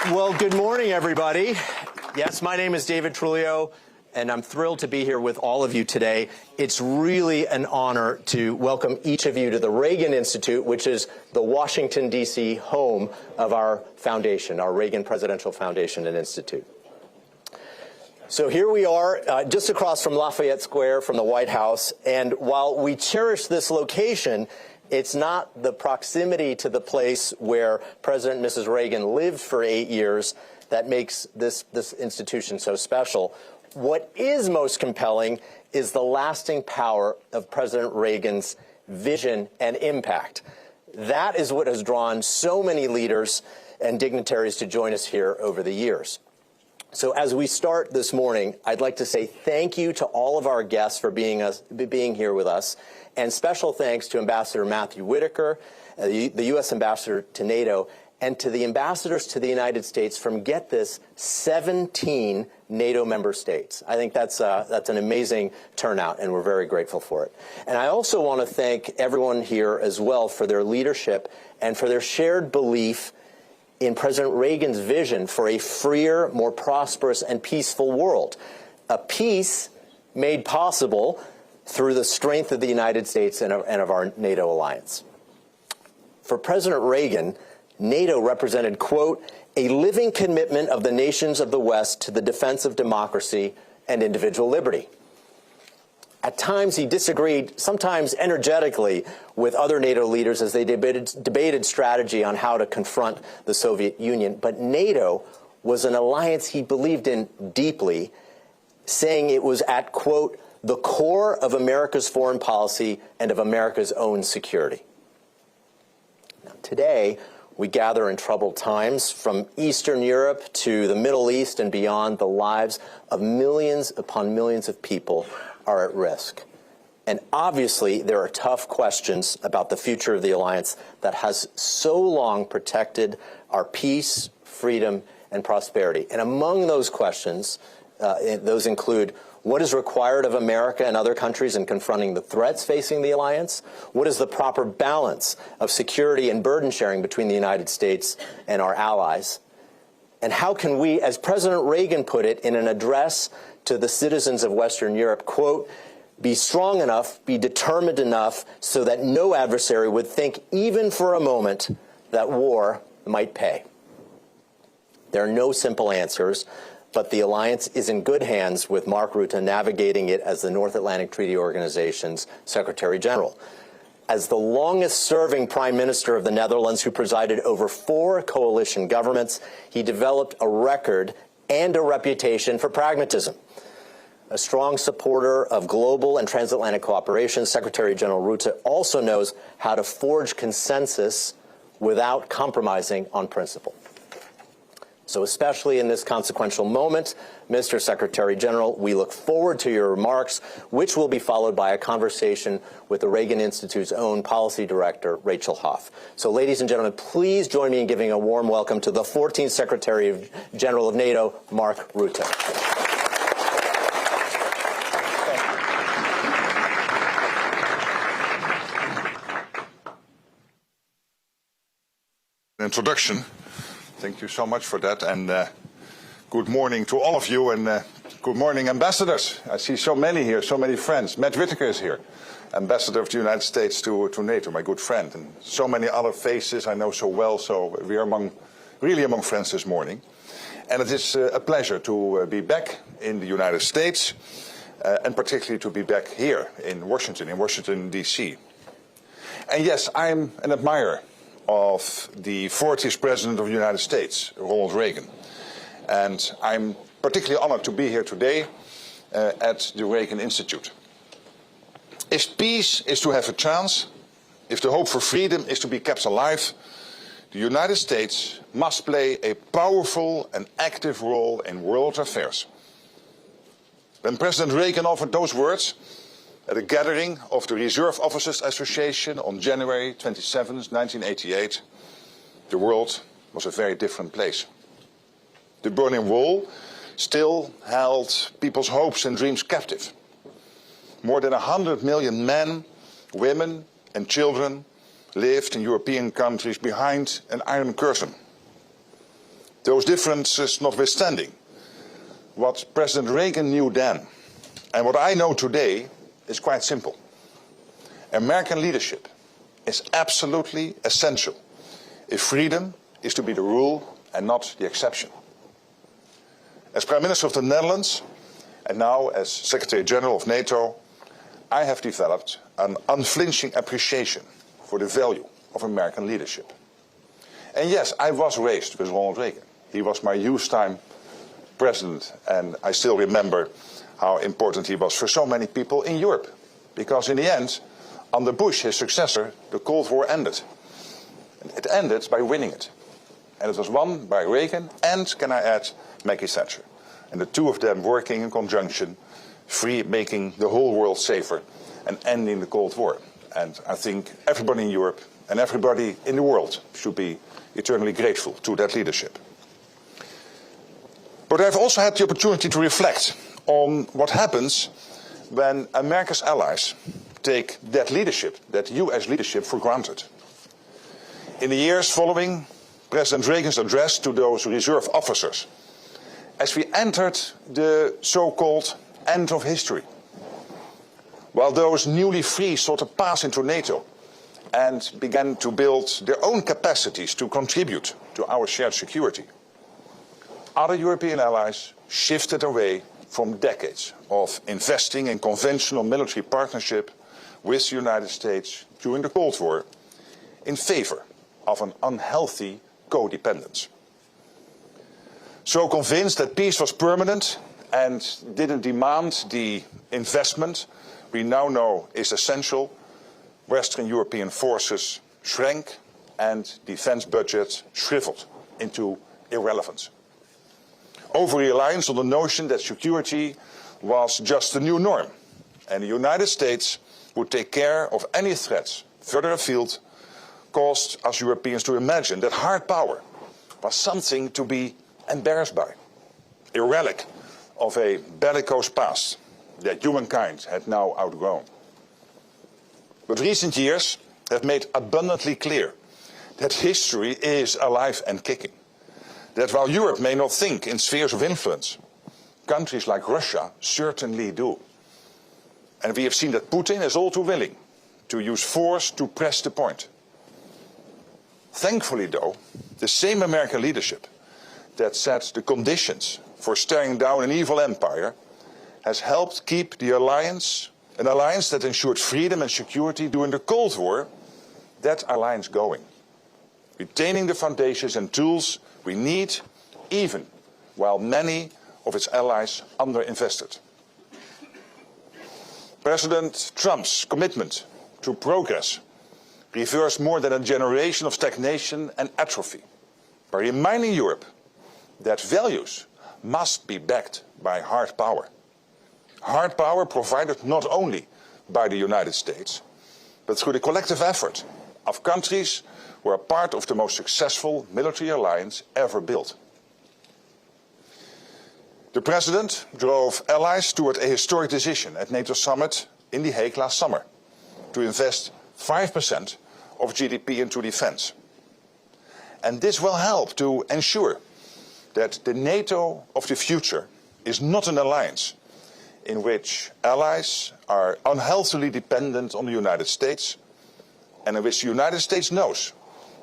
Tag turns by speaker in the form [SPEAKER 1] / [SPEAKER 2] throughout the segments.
[SPEAKER 1] Well, good morning, everybody. Yes, my name is David Trulio, and I'm thrilled to be here with all of you today. It's really an honor to welcome each of you to the Reagan Institute, which is the Washington, D.C. home of our foundation, our Reagan Presidential Foundation and Institute. So here we are, just across from Lafayette Square from the White House, and while we cherish this location, it's not the proximity to the place where President and Mrs. Reagan lived for 8 years that makes this institution so special. What is most compelling is the lasting power of President Reagan's vision and impact. That is what has drawn so many leaders and dignitaries to join us here over the years. So as we start this morning, I'd like to say thank you to all of our guests for being here with us, and special thanks to Ambassador Matthew Whitaker, the U.S. Ambassador to NATO, and to the ambassadors to the United States from, get this, 17 NATO member states. I think that's an amazing turnout, and we're very grateful for it. And I also want to thank everyone here as well for their leadership and for their shared belief in President Reagan's vision for a freer, more prosperous, and peaceful world. A peace made possible through the strength of the United States and of our NATO alliance. For President Reagan, NATO represented, quote, a living commitment of the nations of the West to the defense of democracy and individual liberty. At times he disagreed, sometimes energetically, with other NATO leaders as they debated strategy on how to confront the Soviet Union. But NATO was an alliance he believed in deeply, saying it was at, quote, the core of America's foreign policy and of America's own security. Now, today, we gather in troubled times. From Eastern Europe to the Middle East and beyond, the lives of millions upon millions of people are at risk. And obviously, there are tough questions about the future of the alliance that has so long protected our peace, freedom, and prosperity. And among those questions, those include: what is required of America and other countries in confronting the threats facing the alliance? What is the proper balance of security and burden sharing between the United States and our allies? And how can we, as President Reagan put it in an address to the citizens of Western Europe, quote, be strong enough, be determined enough so that no adversary would think even for a moment that war might pay? There are no simple answers, but the alliance is in good hands with Mark Rutte navigating it as the North Atlantic Treaty Organization's Secretary-General. As the longest-serving Prime Minister of the Netherlands, who presided over 4 coalition governments, he developed a record and a reputation for pragmatism. A strong supporter of global and transatlantic cooperation, Secretary-General Rutte also knows how to forge consensus without compromising on principle. So especially in this consequential moment, Mr. Secretary-General, we look forward to your remarks, which will be followed by a conversation with the Reagan Institute's own policy director, Rachel Hoff. So ladies and gentlemen, please join me in giving a warm welcome to the 14th Secretary-General of NATO, Mark Rutte.
[SPEAKER 2] Introduction. Thank you so much for that, and good morning to all of you, and good morning, ambassadors. I see so many here, so many friends. Matt Whitaker is here, ambassador of the United States to NATO, my good friend, and so many other faces I know so well, so we are really among friends this morning. And it is a pleasure to be back in the United States, and particularly to be back here in Washington, D.C. And yes, I'm an admirer of the 40th President of the United States, Ronald Reagan. And I'm particularly honored to be here today at the Reagan Institute. If peace is to have a chance, if the hope for freedom is to be kept alive, the United States must play a powerful and active role in world affairs. When President Reagan offered those words at a gathering of the Reserve Officers Association on January 27, 1988, the world was a very different place. The Berlin Wall still held people's hopes and dreams captive. More than 100 million men, women and children lived in European countries behind an Iron Curtain. Those differences notwithstanding, what President Reagan knew then and what I know today is quite simple. American leadership is absolutely essential if freedom is to be the rule and not the exception. As Prime Minister of the Netherlands, and now as Secretary-General of NATO, I have developed an unflinching appreciation for the value of American leadership. And yes, I was raised with Ronald Reagan. He was my youth time president, and I still remember how important he was for so many people in Europe. Because in the end, under Bush, his successor, the Cold War ended. It ended by winning it. And it was won by Reagan and, can I add, Maggie Thatcher. And the two of them working in conjunction, making the whole world safer and ending the Cold War. And I think everybody in Europe and everybody in the world should be eternally grateful to that leadership. But I've also had the opportunity to reflect on what happens when America's allies take that leadership, that US leadership, for granted. In the years following President Reagan's address to those reserve officers, as we entered the so-called end of history, while those newly free sought to pass into NATO and began to build their own capacities to contribute to our shared security, other European allies shifted away from decades of investing in conventional military partnership with the United States during the Cold War in favor of an unhealthy codependence. So convinced that peace was permanent and didn't demand the investment we now know is essential, Western European forces shrank and defense budgets shriveled into irrelevance. Over-reliance on the notion that security was just the new norm, and the United States would take care of any threats further afield, caused us Europeans to imagine that hard power was something to be embarrassed by, a relic of a bellicose past that humankind had now outgrown. But recent years have made abundantly clear that history is alive and kicking. That while Europe may not think in spheres of influence, countries like Russia certainly do. And we have seen that Putin is all too willing to use force to press the point. Thankfully, though, the same American leadership that set the conditions for staring down an evil empire has helped keep the alliance, an alliance that ensured freedom and security during the Cold War, that alliance going, retaining the foundations and tools we need, even while many of its allies underinvested. President Trump's commitment to progress reversed more than a generation of stagnation and atrophy by reminding Europe that values must be backed by hard power. Hard power provided not only by the United States, but through the collective effort of countries who are part of the most successful military alliance ever built. The President drove allies toward a historic decision at NATO summit in The Hague last summer to invest 5% of GDP into defense. And this will help to ensure that the NATO of the future is not an alliance in which allies are unhealthily dependent on the United States, and in which the United States knows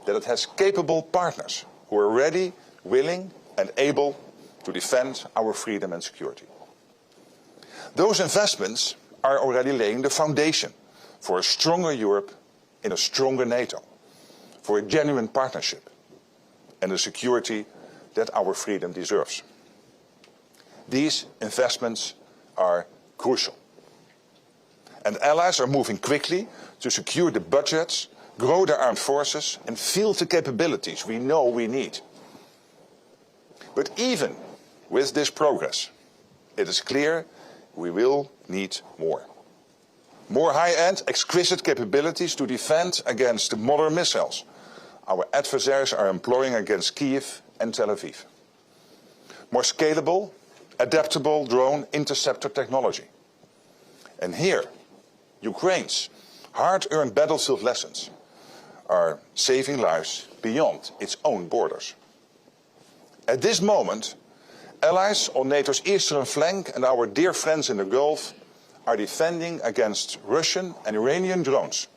[SPEAKER 2] that it has capable partners who are ready, willing and able to defend our freedom and security. Those investments are already laying the foundation for a stronger Europe in a stronger NATO, for a genuine partnership and the security that our freedom deserves. These investments are crucial. And allies are moving quickly to secure the budgets, grow their armed forces and field the capabilities we know we need. But even with this progress, it is clear we will need more. More high-end, exquisite capabilities to defend against the modern missiles our adversaries are employing against Kiev and Tel Aviv. More scalable, adaptable drone interceptor technology. And here, Ukraine's hard-earned battlefield lessons are saving lives beyond its own borders. At this moment, allies on NATO's eastern flank and our dear friends in the Gulf are defending against Russian and Iranian drones,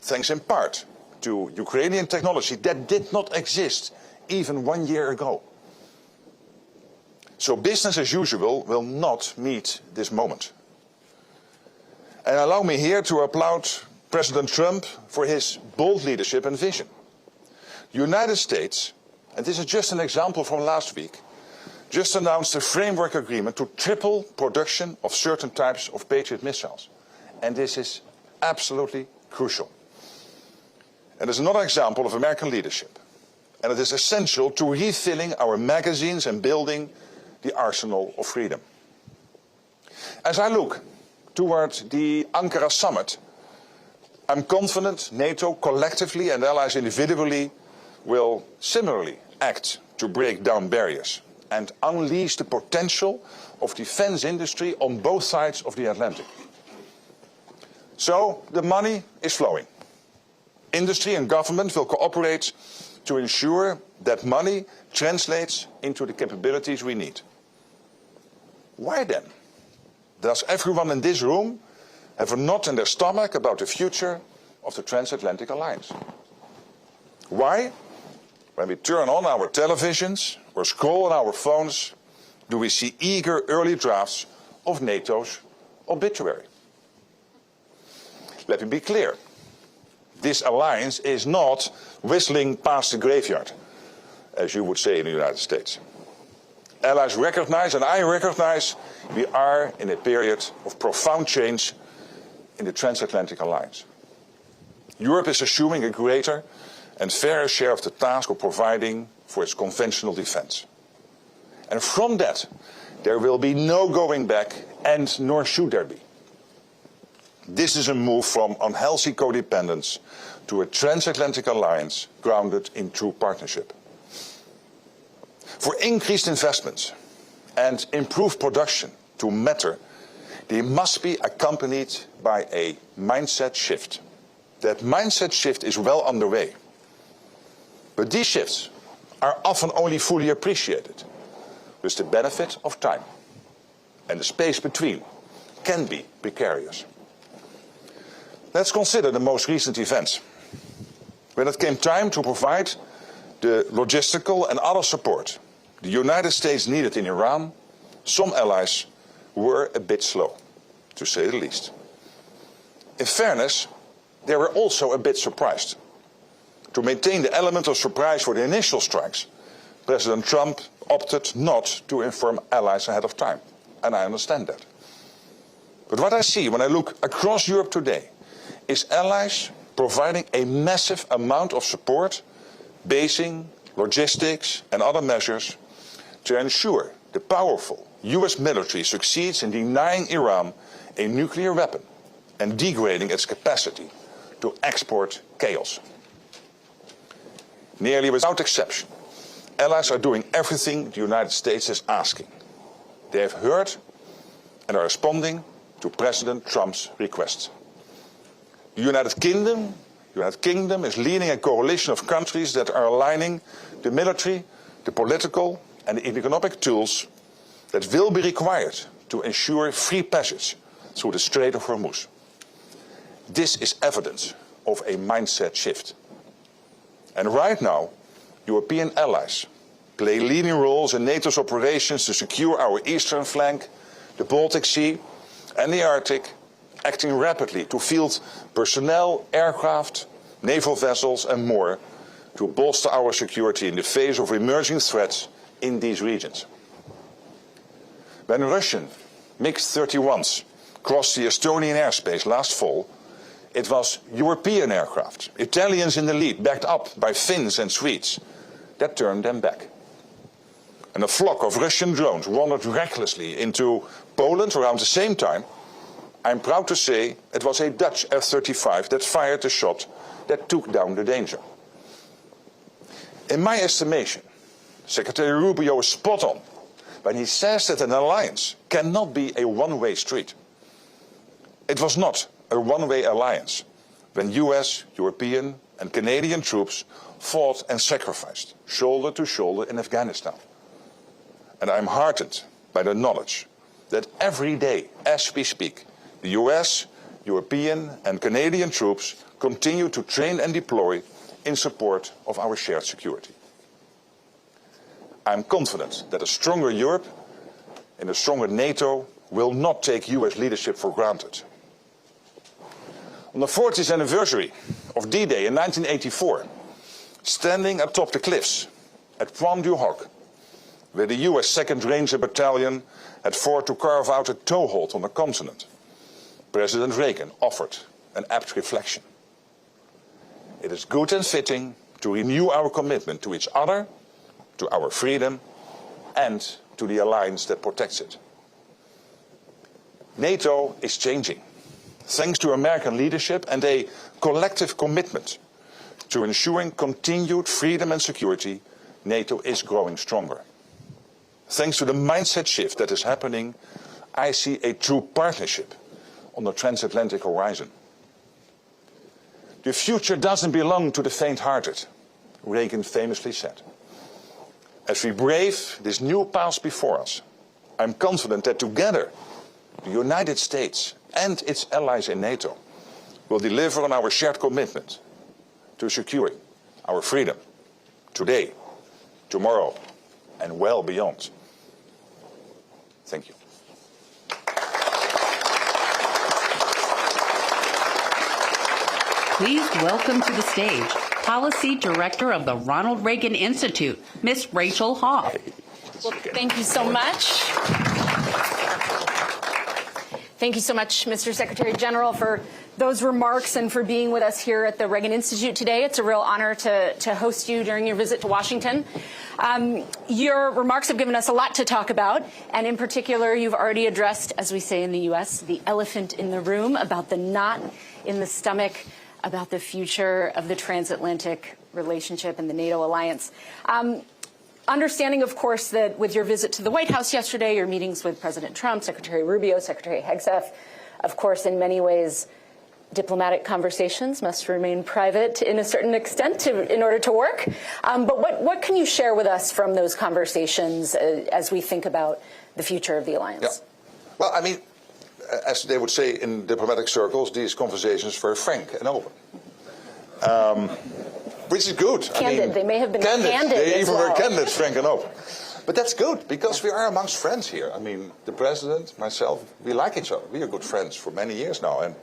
[SPEAKER 2] thanks in part to Ukrainian technology that did not exist even 1 year ago. So business as usual will not meet this moment. And allow me here to applaud President Trump for his bold leadership and vision. The United States, and this is just an example from last week, just announced a framework agreement to triple production of certain types of Patriot missiles. And this is absolutely crucial. And there's another example of American leadership. And it is essential to refilling our magazines and building the arsenal of freedom. As I look towards the Ankara summit, I'm confident NATO collectively and allies individually will similarly act to break down barriers and unleash the potential of defense industry on both sides of the Atlantic. So the money is flowing. Industry and government will cooperate to ensure that money translates into the capabilities we need. Why then does everyone in this room have a knot in their stomach about the future of the transatlantic alliance? Why, when we turn on our televisions or scroll on our phones, do we see eager early drafts of NATO's obituary? Let me be clear. This alliance is not whistling past the graveyard, as you would say in the United States. Allies recognize, and I recognize, we are in a period of profound change in the transatlantic alliance. Europe is assuming a greater and fairer share of the task of providing for its conventional defense. And from that, there will be no going back, and nor should there be. This is a move from unhealthy codependence to a transatlantic alliance grounded in true partnership. For increased investments and improved production to matter, they must be accompanied by a mindset shift. That mindset shift is well underway. But these shifts are often only fully appreciated with the benefit of time. And the space between can be precarious. Let's consider the most recent events. When it came time to provide the logistical and other support the United States needed in Iran, some allies were a bit slow, to say the least. In fairness, they were also a bit surprised. To maintain the element of surprise for the initial strikes, President Trump opted not to inform allies ahead of time, and I understand that. But what I see when I look across Europe today is allies providing a massive amount of support, basing, logistics and other measures to ensure the powerful US military succeeds in denying Iran a nuclear weapon and degrading its capacity to export chaos. Nearly without exception, allies are doing everything the United States is asking. They have heard and are responding to President Trump's requests. The United Kingdom is leading a coalition of countries that are aligning the military, the political and the economic tools that will be required to ensure free passage through the Strait of Hormuz. This is evidence of a mindset shift. And right now, European allies play leading roles in NATO's operations to secure our eastern flank, the Baltic Sea and the Arctic, acting rapidly to field personnel, aircraft, naval vessels and more to bolster our security in the face of emerging threats in these regions. When Russian MiG-31s crossed the Estonian airspace last fall, it was European aircraft, Italians in the lead, backed up by Finns and Swedes, that turned them back. And a flock of Russian drones wandered recklessly into Poland around the same time. I'm proud to say it was a Dutch F-35 that fired the shot that took down the danger. In my estimation, Secretary Rubio is spot on when he says that an alliance cannot be a one-way street. It was not a one-way alliance when US, European and Canadian troops fought and sacrificed shoulder to shoulder in Afghanistan. And I'm heartened by the knowledge that every day, as we speak, the US, European and Canadian troops continue to train and deploy in support of our shared security. I'm confident that a stronger Europe and a stronger NATO will not take US leadership for granted. On the 40th anniversary of D-Day in 1984, standing atop the cliffs at Pointe du Hoc, where the US 2nd Ranger Battalion had fought to carve out a toehold on the continent, President Reagan offered an apt reflection. It is good and fitting to renew our commitment to each other, to our freedom, and to the alliance that protects it. NATO is changing, thanks to American leadership and a collective commitment to ensuring continued freedom and security. NATO is growing stronger. Thanks to the mindset shift that is happening, I see a true partnership on the transatlantic horizon. The future doesn't belong to the faint-hearted, Reagan famously said. As we brave this new path before us, I'm confident that together, the United States and its allies in NATO will deliver on our shared commitment to securing our freedom today, tomorrow, and well beyond. Thank you.
[SPEAKER 3] Please welcome to the stage Policy Director of the Ronald Reagan Institute, Ms. Rachel Hoff.
[SPEAKER 4] Well, thank you so much. Thank you so much, Mr. Secretary General, for those remarks and for being with us here at the Reagan Institute today. It's a real honor to host you during your visit to Washington. Your remarks have given us a lot to talk about, and in particular, you've already addressed, as we say in the U.S., the elephant in the room, about the knot in the stomach, about the future of the transatlantic relationship and the NATO alliance. Understanding, of course, that with your visit to the White House yesterday, your meetings with President Trump, Secretary Rubio, Secretary Hegseth, of course, in many ways, diplomatic conversations must remain private in a certain extent in order to work. But what can you share with us from those conversations as we think about the future of the alliance?
[SPEAKER 2] Yeah. Well, I mean, as they would say in diplomatic circles, these conversations were frank and open. Which is good.
[SPEAKER 4] Candid. I mean, they may have been candid.
[SPEAKER 2] They even were candid, frank and open. But that's good, because we are amongst friends here. I mean, the President, myself, we like each other. We are good friends for many years now. And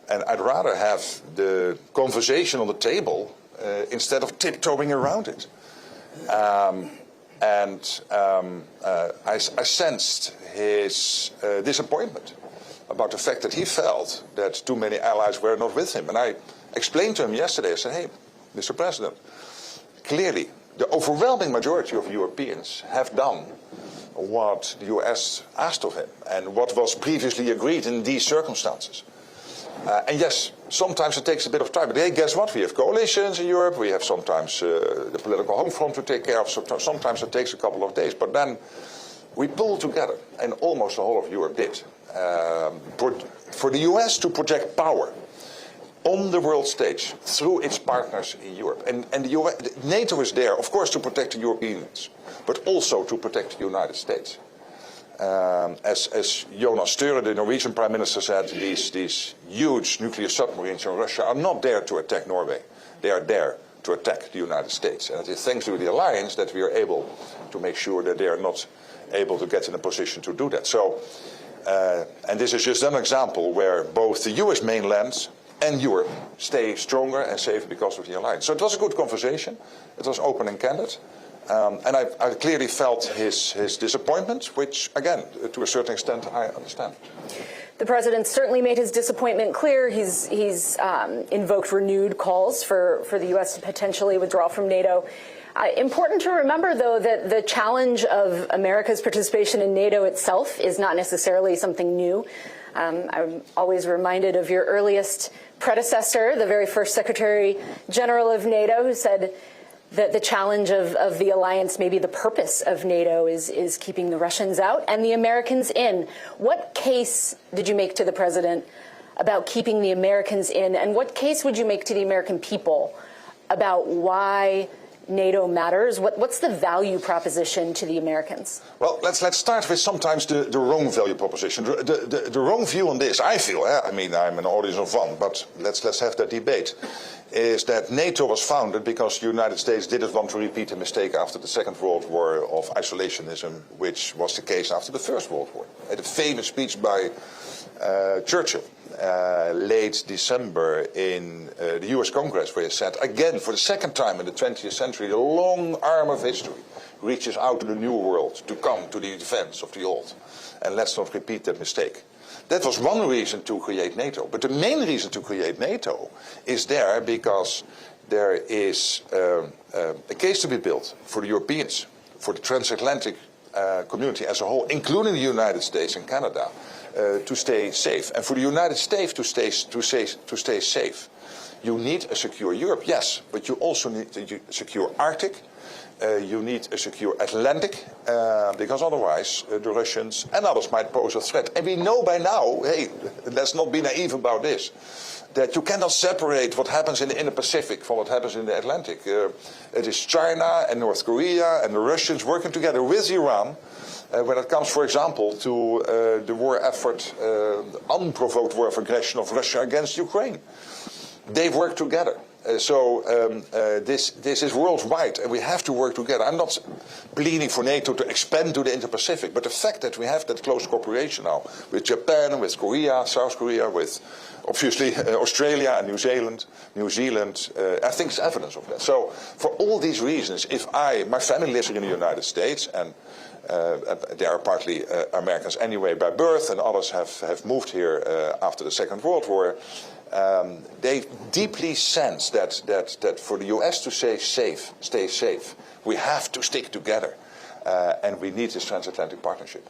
[SPEAKER 2] I'd rather have the conversation on the table instead of tiptoeing around it. I sensed his disappointment about the fact that he felt that too many allies were not with him. And I explained to him yesterday, I said, hey, Mr. President, clearly the overwhelming majority of Europeans have done what the US asked of him and what was previously agreed in these circumstances. And yes, sometimes it takes a bit of time. But hey, guess what? We have coalitions in Europe. We have sometimes the political home front to take care of. Sometimes it takes a couple of days. But then we pull together, and almost the whole of Europe did, for the US to project power on the world stage through its partners in Europe. And the NATO is there, of course, to protect the Europeans, but also to protect the United States. As Jonas Sture, the Norwegian Prime Minister, said, these huge nuclear submarines in Russia are not there to attack Norway. They are there to attack the United States. And it is thanks to the alliance that we are able to make sure that they are not able to get in a position to do that. So, and this is just an example where both the US mainland and Europe stay stronger and safer because of the alliance. So it was a good conversation. It was open and candid. And I clearly felt his disappointment, which, again, to a certain extent, I understand.
[SPEAKER 4] The President certainly made his disappointment clear. He's invoked renewed calls for the U.S. to potentially withdraw from NATO. Important to remember, though, that the challenge of America's participation in NATO itself is not necessarily something new. I'm always reminded of your earliest predecessor, the very first Secretary General of NATO, who said that the challenge of the alliance, maybe the purpose of NATO, is keeping the Russians out and the Americans in. What case did you make to the President about keeping the Americans in, and what case would you make to the American people about why NATO matters? What's the value proposition to the Americans?
[SPEAKER 2] Well, let's start with sometimes the wrong value proposition. The wrong view on this, I feel, I mean, I'm an audience of one, but let's have that debate, is that NATO was founded because the United States didn't want to repeat a mistake after the Second World War of isolationism, which was the case after the First World War. At a famous speech by Churchill, late December in the US Congress, where he said, again, for the second time in the 20th century, the long arm of history reaches out to the new world to come to the defense of the old. And let's not repeat that mistake. That was one reason to create NATO. But the main reason to create NATO is there because there is a case to be built for the Europeans, for the transatlantic community as a whole, including the United States and Canada, to stay safe. And for the United States to stay safe, you need a secure Europe, yes, but you also need a secure Arctic. You need a secure Atlantic, because otherwise the Russians and others might pose a threat. And we know by now, hey, let's not be naive about this, that you cannot separate what happens in the Indo-Pacific from what happens in the Atlantic. It is China and North Korea and the Russians working together with Iran when it comes, for example, to the war effort, unprovoked war of aggression of Russia against Ukraine. They work together. This is worldwide, and we have to work together. I'm not pleading for NATO to expand to the Indo-Pacific, but the fact that we have that close cooperation now with Japan, with Korea, South Korea, with obviously Australia and New Zealand, I think is evidence of that. So for all these reasons, my family lives here in the United States, and they are partly Americans anyway by birth, and others have moved here after the Second World War. They deeply sense that for the US to stay safe, we have to stick together, and we need this transatlantic partnership.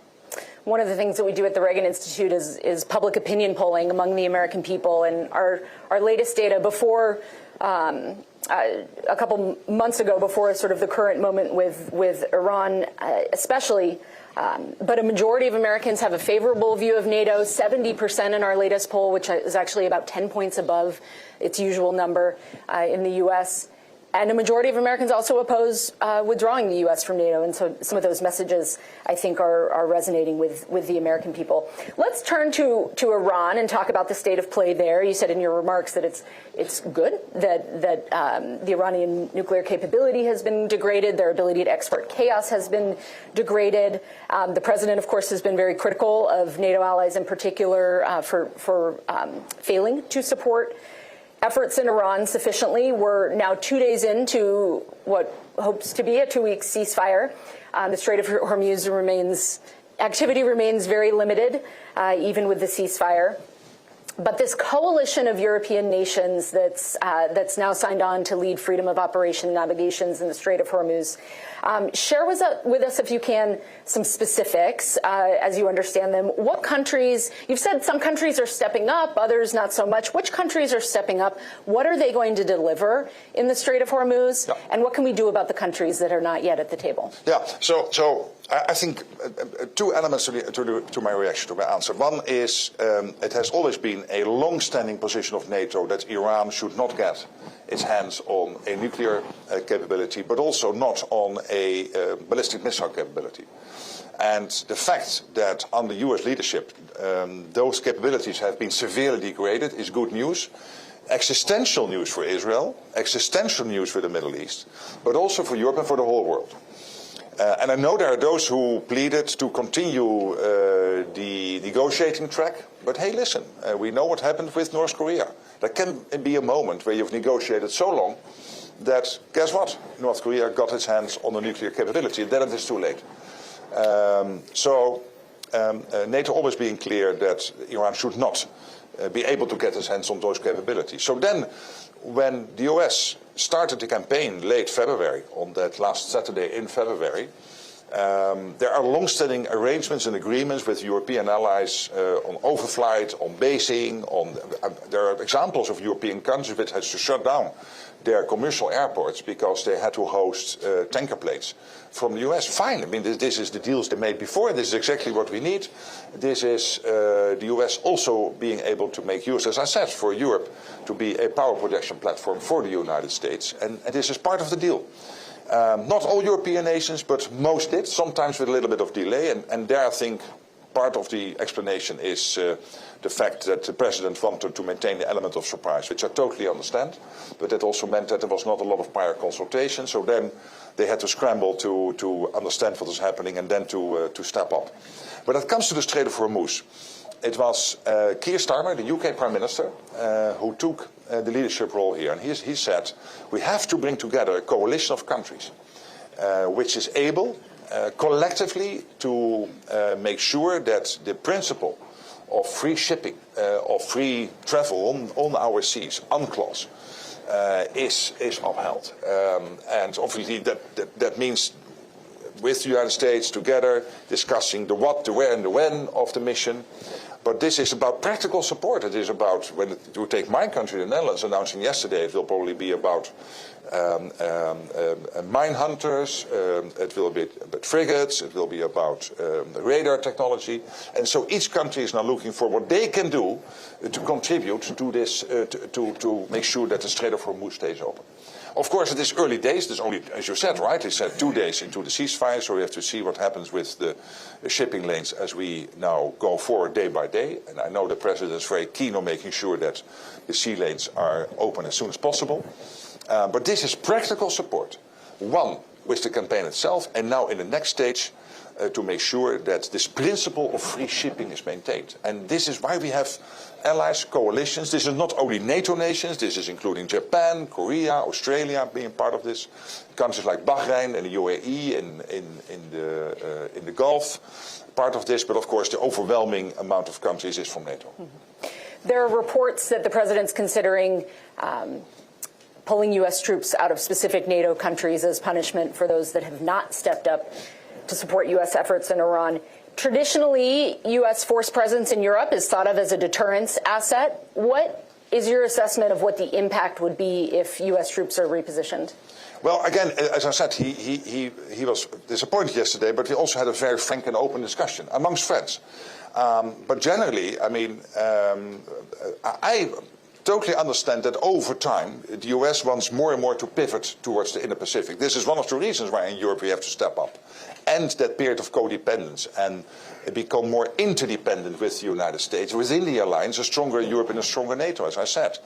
[SPEAKER 4] One of the things that we do at the Reagan Institute is public opinion polling among the American people, and our latest data before a couple months ago, before sort of the current moment with Iran, especially. But a majority of Americans have a favorable view of NATO, 70% in our latest poll, which is actually about 10 points above its usual number in the U.S. And a majority of Americans also oppose withdrawing the U.S. from NATO. And so some of those messages, I think, are resonating with the American people. Let's turn to Iran and talk about the state of play there. You said in your remarks that it's good that the Iranian nuclear capability has been degraded. Their ability to export chaos has been degraded. The president, of course, has been very critical of NATO allies in particular for failing to support efforts in Iran sufficiently. We're now 2 days into what hopes to be a 2-week ceasefire. The Strait of Hormuz activity remains very limited, even with the ceasefire. But this coalition of European nations that's now signed on to lead freedom of operation navigations in the Strait of Hormuz, share with us, if you can, some specifics as you understand them. What countries, you've said some countries are stepping up, others not so much. Which countries are stepping up? What are they going to deliver in the Strait of Hormuz? Yeah. And what can we do about the countries that are not yet at the table?
[SPEAKER 2] Yeah, so I think two elements to my reaction, to my answer. One is it has always been a long-standing position of NATO that Iran should not get its hands on a nuclear capability, but also not on a ballistic missile capability. And the fact that under US leadership those capabilities have been severely degraded is good news. Existential news for Israel, existential news for the Middle East, but also for Europe and for the whole world. And I know there are those who pleaded to continue the negotiating track, but hey, listen, we know what happened with North Korea. There can be a moment where you've negotiated so long that, guess what? North Korea got its hands on the nuclear capability, and then it is too late. NATO always being clear that Iran should not be able to get its hands on those capabilities. So then, when the US started the campaign late February, on that last Saturday in February, there are long-standing arrangements and agreements with European allies on overflight, on basing. There are examples of European countries which has to shut down their commercial airports because they had to host tanker planes from the US. Fine, I mean, this is the deals they made before. This is exactly what we need. This is the US also being able to make use, as I said, for Europe to be a power production platform for the United States. And this is part of the deal. Not all European nations, but most did, sometimes with a little bit of delay. And there, I think, part of the explanation is the fact that the president wanted to maintain the element of surprise, which I totally understand. But that also meant that there was not a lot of prior consultation. So then they had to scramble to understand what was happening and then to step up. When it comes to the Strait of Hormuz, it was Keir Starmer, the UK Prime Minister, who took the leadership role here. And he said, we have to bring together a coalition of countries which is able collectively to make sure that the principle of free shipping, of free travel on our seas, UNCLOS, is upheld. And obviously that means with the United States together discussing the what, the where and the when of the mission. But this is about practical support. It is about, when you take my country, the Netherlands, announcing yesterday, it will probably be about mine hunters, it will be about frigates, it will be about radar technology. And so each country is now looking for what they can do to contribute to this, to make sure that the Strait of Hormuz stays open. Of course, it is early days. There's only, as you said, right, they said 2 days into the ceasefire, so we have to see what happens with the shipping lanes as we now go forward day by day. And I know the President is very keen on making sure that the sea lanes are open as soon as possible. But this is practical support. One, with the campaign itself, and now in the next stage, to make sure that this principle of free shipping is maintained. And this is why we have allies, coalitions. This is not only NATO nations, this is including Japan, Korea, Australia being part of this. Countries like Bahrain and the UAE in the Gulf, part of this, but of course the overwhelming amount of countries is from NATO.
[SPEAKER 4] There are reports that the president's considering pulling U.S. troops out of specific NATO countries as punishment for those that have not stepped up to support U.S. efforts in Iran. Traditionally, U.S. force presence in Europe is thought of as a deterrence asset. What is your assessment of what the impact would be if U.S. troops are repositioned?
[SPEAKER 2] Well, again, as I said, he was disappointed yesterday, but we also had a very frank and open discussion amongst friends. But generally, I mean, I totally understand that over time, the US wants more and more to pivot towards the Indo-Pacific. This is one of the reasons why in Europe we have to step up. End that period of codependence and become more interdependent with the United States. Within the alliance, a stronger Europe and a stronger NATO, as I said.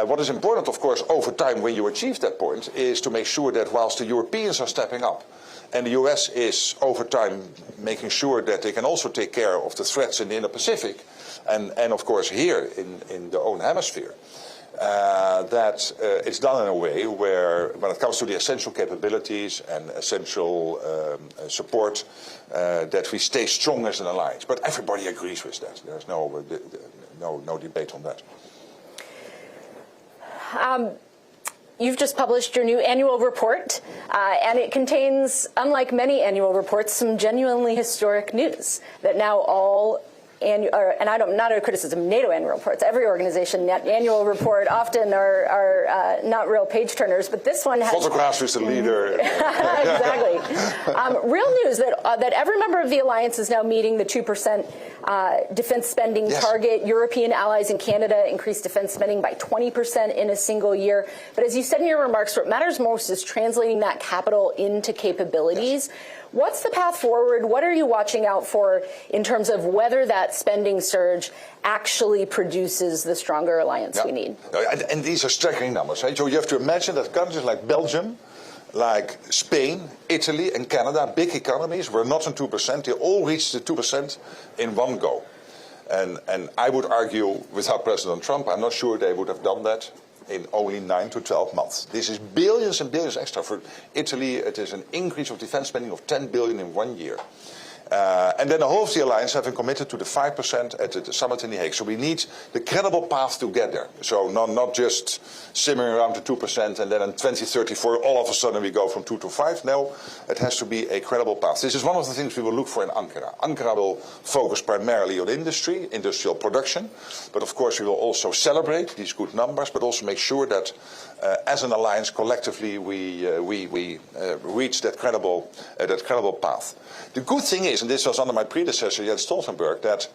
[SPEAKER 2] What is important, of course, over time when you achieve that point is to make sure that whilst the Europeans are stepping up, and the US is, over time, making sure that they can also take care of the threats in the Indo-Pacific, and of course here in the own hemisphere, that it's done in a way where, when it comes to the essential capabilities and essential support, that we stay strong as an alliance. But everybody agrees with that. There's no debate on that.
[SPEAKER 4] You've just published your new annual report, and it contains, unlike many annual reports, some genuinely historic news that now all and not a criticism, NATO annual reports. Every organization annual report often are not real page turners, but this one has
[SPEAKER 2] photographs with the leader.
[SPEAKER 4] Exactly. Real news that every member of the alliance is now meeting the 2% defense spending target. European allies and Canada increased defense spending by 20% in a single year. But as you said in your remarks, what matters most is translating that capital into capabilities. What's the path forward? What are you watching out for in terms of whether that spending surge actually produces the stronger alliance we need?
[SPEAKER 2] And these are staggering numbers. Right? So you have to imagine that countries like Belgium, like Spain, Italy and Canada, big economies, were not on 2%. They all reached the 2% in one go. And I would argue, without President Trump, I'm not sure they would have done that in only 9 to 12 months. This is billions and billions extra. For Italy, it is an increase of defense spending of 10 billion in 1 year. And then the whole of the alliance having committed to the 5% at the summit in The Hague. So we need the credible path to get there. So not just simmering around the 2% and then in 2034 all of a sudden we go from 2 to 5. No, it has to be a credible path. This is one of the things we will look for in Ankara. Ankara will focus primarily on industry, industrial production. But of course we will also celebrate these good numbers, but also make sure that as an alliance collectively we reach that credible path. The good thing is, and this was under my predecessor Jens Stoltenberg, that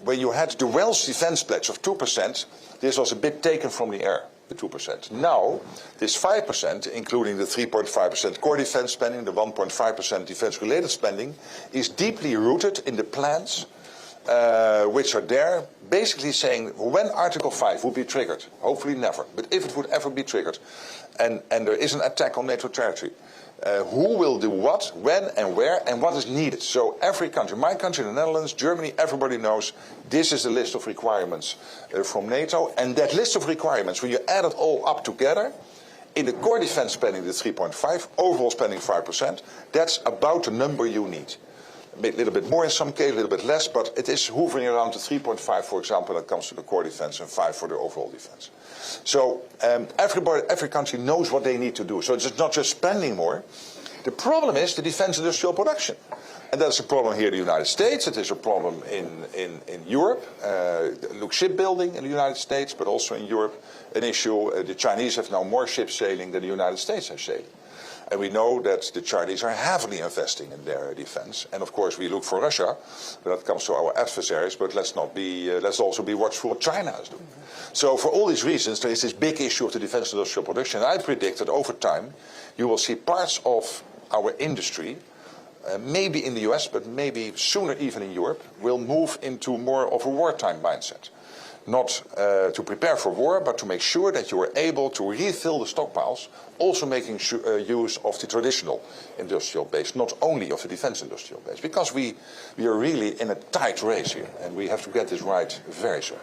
[SPEAKER 2] when you had the Welsh defense pledge of 2%, this was a bit taken from the air, the 2%. Now, this 5%, including the 3.5% core defense spending, the 1.5% defense-related spending, is deeply rooted in the plans which are there, basically saying when Article 5 would be triggered, hopefully never, but if it would ever be triggered, and there is an attack on NATO territory, who will do what, when and where, and what is needed. So every country, my country, the Netherlands, Germany, everybody knows this is the list of requirements from NATO. And that list of requirements, when you add it all up together, in the core defense spending, the 3.5, overall spending 5%, that's about the number you need. A little bit more in some cases, a little bit less, but it is hovering around the 3.5, for example, when it comes to the core defense, and 5 for the overall defense. So every country knows what they need to do. So it's not just spending more. The problem is the defense industrial production. And that's a problem here in the United States. It is a problem in Europe. Look, shipbuilding in the United States, but also in Europe, an issue. The Chinese have now more ships sailing than the United States has sailing. And we know that the Chinese are heavily investing in their defense. And of course we look for Russia when it comes to our adversaries, but let's also be watchful what China is doing. So for all these reasons, there is this big issue of the defense industrial production. I predict that over time you will see parts of our industry, maybe in the US, but maybe sooner even in Europe, will move into more of a wartime mindset. Not to prepare for war, but to make sure that you are able to refill the stockpiles, also making use of the traditional industrial base, not only of the defense industrial base. Because we are really in a tight race here, and we have to get this right very soon.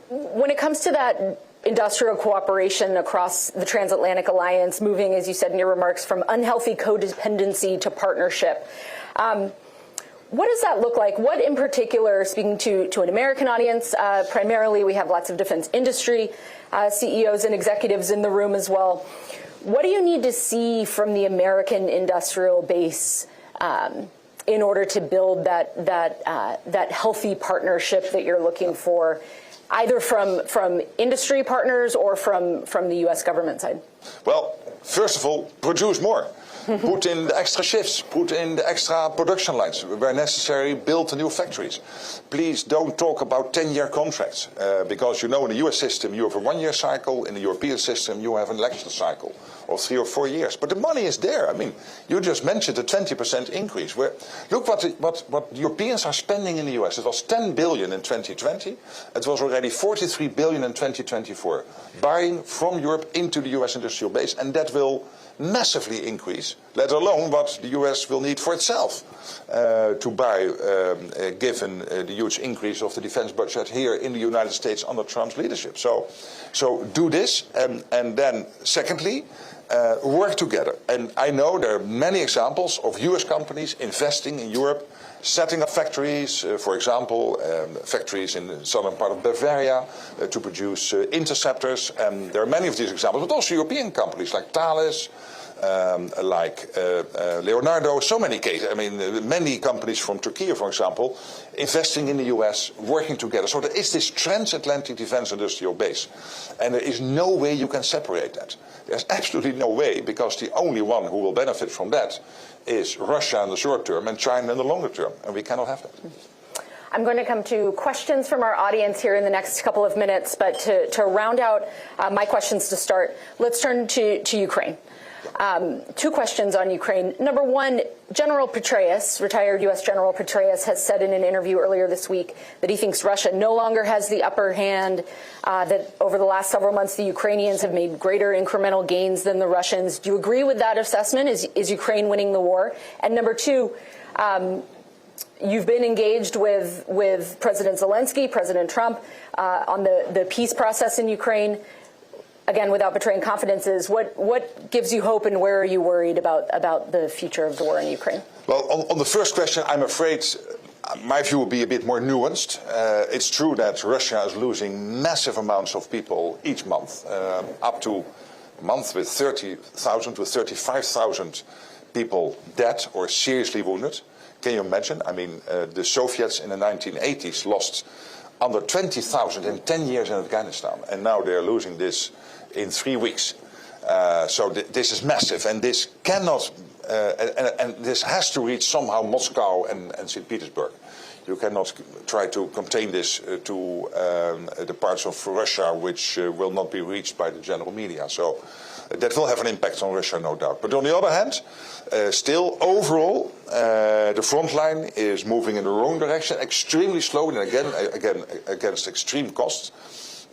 [SPEAKER 4] When it comes to that industrial cooperation across the transatlantic alliance, moving, as you said in your remarks, from unhealthy codependency to partnership, what does that look like? What in particular, speaking to an American audience, primarily we have lots of defense industry CEOs and executives in the room as well. What do you need to see from the American industrial base in order to build that healthy partnership that you're looking for, either from industry partners or from the U.S. government side?
[SPEAKER 2] Well, first of all, produce more. Put in the extra shifts, put in the extra production lines. Where necessary, build the new factories. Please don't talk about 10-year contracts, because you know in the US system you have a 1-year cycle, in the European system you have an election cycle of 3 or 4 years. But the money is there. I mean, you just mentioned a 20% increase. Look what Europeans are spending in the US. It was 10 billion in 2020. It was already 43 billion in 2024. Buying from Europe into the US industrial base, and that will massively increase, let alone what the US will need for itself to buy, given the huge increase of the defense budget here in the United States under Trump's leadership. So do this, and then secondly, work together. And I know there are many examples of US companies investing in Europe, setting up factories, for example, factories in the southern part of Bavaria to produce interceptors. And there are many of these examples, but also European companies like Thales, like Leonardo, so many cases. I mean, many companies from Turkey, for example, investing in the US, working together. So there is this transatlantic defense industrial base. And there is no way you can separate that. There's absolutely no way, because the only one who will benefit from that is Russia in the short term and China in the longer term. And we cannot have that.
[SPEAKER 4] I'm going to come to questions from our audience here in the next couple of minutes. But to round out my questions to start, let's turn to Ukraine. 2 questions on Ukraine. Number one, General Petraeus, retired U.S. General Petraeus, has said in an interview earlier this week that he thinks Russia no longer has the upper hand, that over the last several months the Ukrainians have made greater incremental gains than the Russians. Do you agree with that assessment? Is Ukraine winning the war? And number 2, you've been engaged with President Zelensky, President Trump, on the peace process in Ukraine. again, without betraying confidences, what gives you hope and where are you worried about the future of the war in Ukraine?
[SPEAKER 2] Well, on the first question, I'm afraid my view will be a bit more nuanced. It's true that Russia is losing massive amounts of people each month, up to a month with 30,000 to 35,000 people dead or seriously wounded. Can you imagine? I mean, the Soviets in the 1980s lost under 20,000 in 10 years in Afghanistan, and now they're losing this in 3 weeks. So this is massive, and this cannot, and this has to reach somehow Moscow and St. Petersburg. You cannot try to contain this to the parts of Russia which will not be reached by the general media. So that will have an impact on Russia, no doubt. But on the other hand, still overall, the front line is moving in the wrong direction, extremely slowly, and again against extreme costs.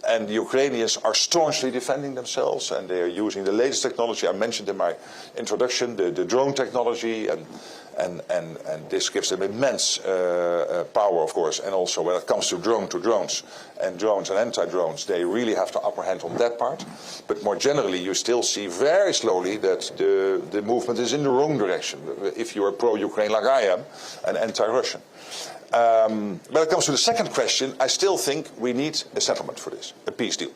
[SPEAKER 2] And the Ukrainians are staunchly defending themselves, and they are using the latest technology. I mentioned in my introduction the drone technology, and this gives them immense power, of course. And also when it comes to drones and anti-drones, they really have the upper hand on that part. But more generally, you still see very slowly that the movement is in the wrong direction, if you are pro-Ukraine like I am, and anti-Russian. When it comes to the second question, I still think we need a settlement for this, a peace deal.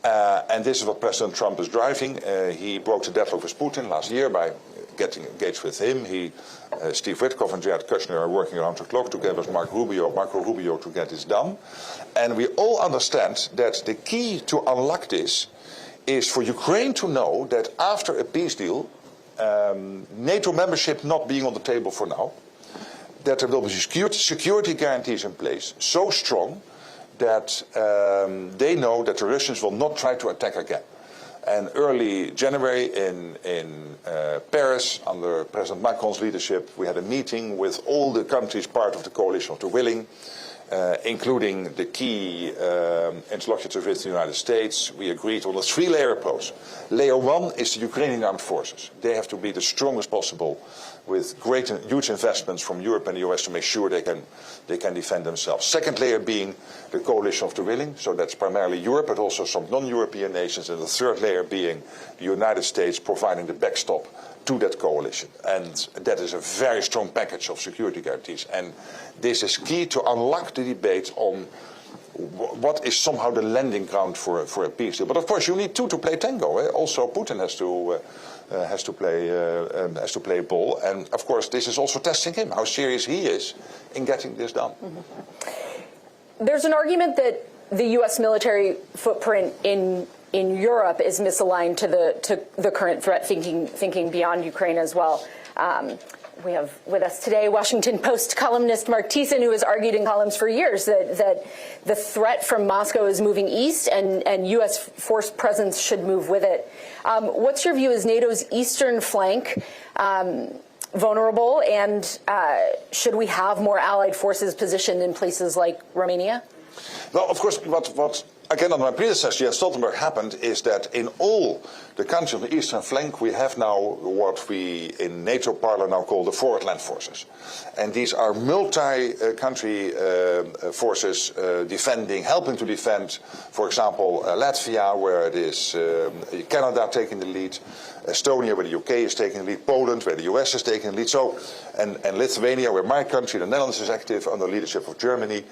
[SPEAKER 2] And this is what President Trump is driving. He broke the deadlock with Putin last year by getting engaged with him. Steve Witkoff and Jared Kushner are working around the clock together with Marco Rubio to get this done. And we all understand that the key to unlock this is for Ukraine to know that after a peace deal, NATO membership not being on the table for now, that there will be security guarantees in place so strong that they know that the Russians will not try to attack again. And early January in Paris, under President Macron's leadership, we had a meeting with all the countries part of the coalition of the willing, including the key interlocutors with the United States. We agreed on a three-layer approach. Layer one is the Ukrainian armed forces. They have to be the strongest possible, with huge investments from Europe and the US to make sure they can defend themselves. Second layer being the coalition of the willing, so that's primarily Europe, but also some non-European nations. And the third layer being the United States providing the backstop to that coalition. And that is a very strong package of security guarantees. And this is key to unlock the debate on what is somehow the landing ground for a peace deal. But of course, you need two to play tango. Eh? Also, Putin has to play ball, and of course, this is also testing him, how serious he is in getting this done.
[SPEAKER 4] Mm-hmm. There's an argument that the U.S. military footprint in Europe is misaligned to the current threat, thinking beyond Ukraine as well. We have with us today Washington Post columnist Mark Thiessen, who has argued in columns for years that the threat from Moscow is moving east and U.S. force presence should move with it. What's your view? Is NATO's eastern flank vulnerable, and should we have more allied forces positioned in places like Romania?
[SPEAKER 2] Well, of course, what again under my predecessor, Jens Stoltenberg, happened is that in all the countries on the eastern flank, we have now what we in NATO parlor now call the forward land forces. And these are multi-country forces helping to defend, for example, Latvia, where it is Canada taking the lead, Estonia, where the UK is taking the lead, Poland, where the US is taking the lead, so, and Lithuania, where my country, the Netherlands, is active under leadership of Germany.